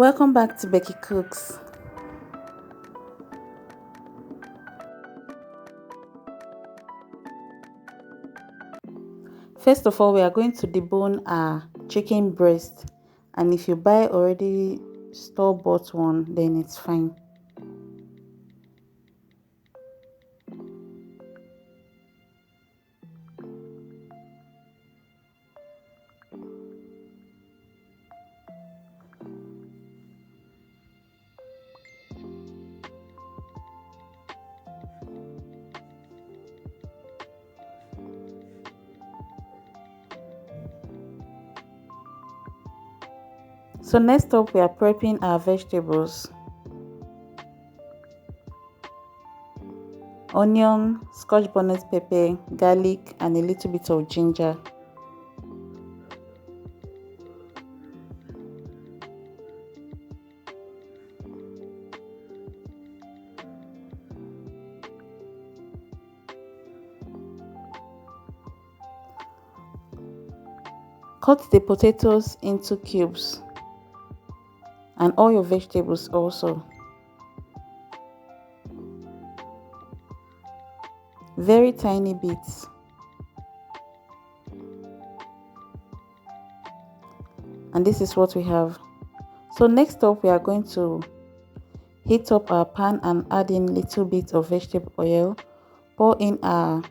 Welcome back to Becky Cooks. First of all, we are going to debone our chicken breast, and if you buy already store-bought one, then it's fine. So next up, we are prepping our vegetables: onion, scotch bonnet pepper, garlic, and a little bit of ginger. Cut the potatoes into cubes and all your vegetables also. Very tiny bits. And this is what we have. So next up, we are going to heat up our pan and add in little bit of vegetable oil. Pour in our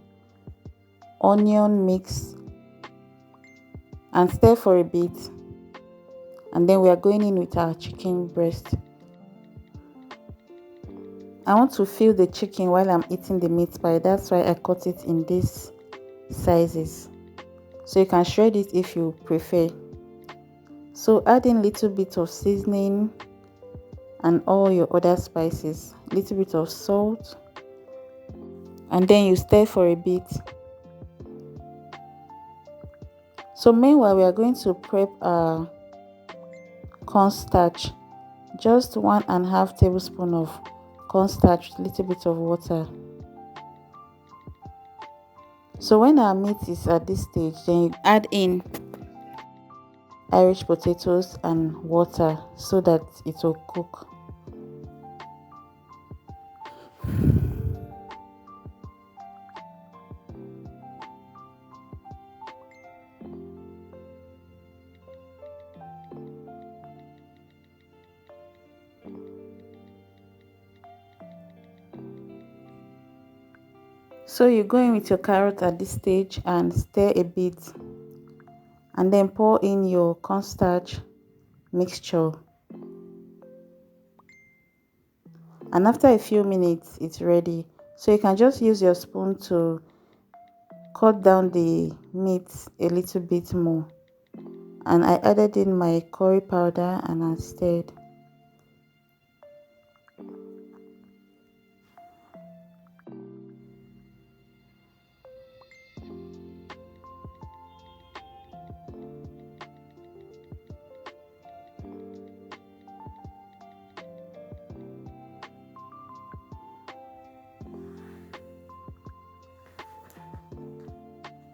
onion mix and stir for a bit. And then we are going in with our chicken breast. I want to feel the chicken while I'm eating the meat pie. That's why I cut it in these sizes. So you can shred it if you prefer. So add in little bit of seasoning and all your other spices. Little bit of salt. And then you stir for a bit. So meanwhile, we are going to prep our cornstarch. Just 1.5 tablespoon of cornstarch, little bit of water. So when our meat is at this stage, then you add in Irish potatoes and water so that it will cook. So you go in with your carrot at this stage and stir a bit, and then pour in your cornstarch mixture. And after a few minutes, it's ready. So you can just use your spoon to cut down the meat a little bit more. And I added in my curry powder and I stirred.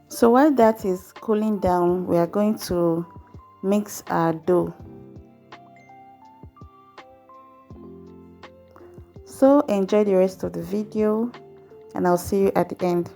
So while that is cooling down, we are going to mix our dough. So enjoy the rest of the video and I'll see you at the end.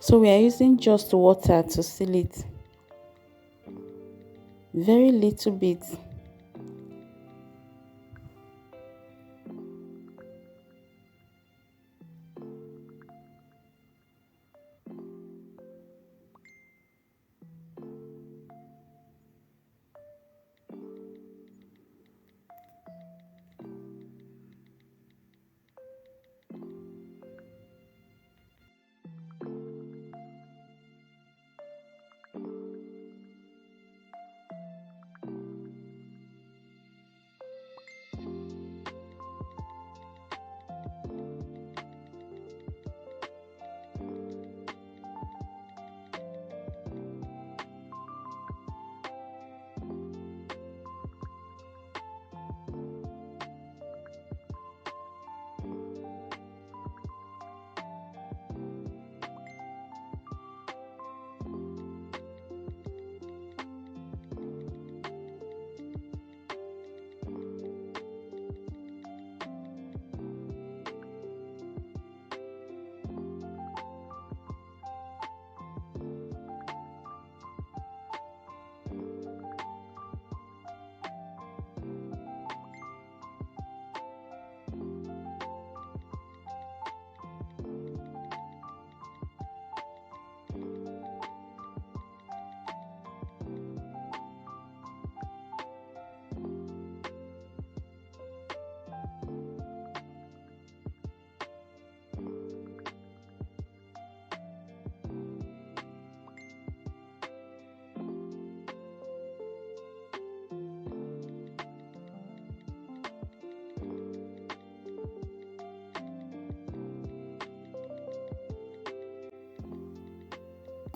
So we are using just water to seal it, very little bit.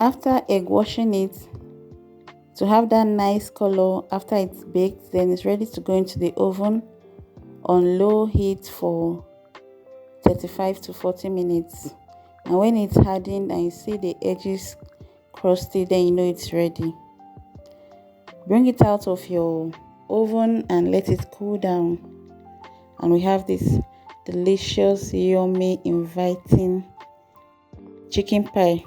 After egg washing it to have that nice color after it's baked, then it's ready to go into the oven on low heat for 35 to 40 minutes. And when it's hardened and you see the edges crusty, then you know it's ready. Bring it out of your oven and let it cool down. And we have this delicious, yummy, inviting chicken pie.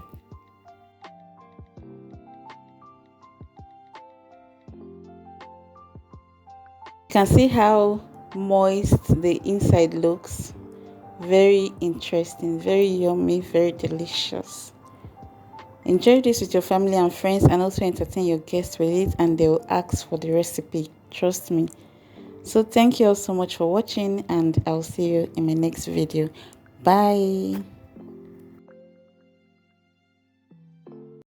You can see how moist the inside looks. Very interesting, very yummy, very delicious. Enjoy this with your family and friends, and also entertain your guests with it, and they will ask for the recipe. Trust me. So thank you all so much for watching, and I'll see you in my next video. Bye.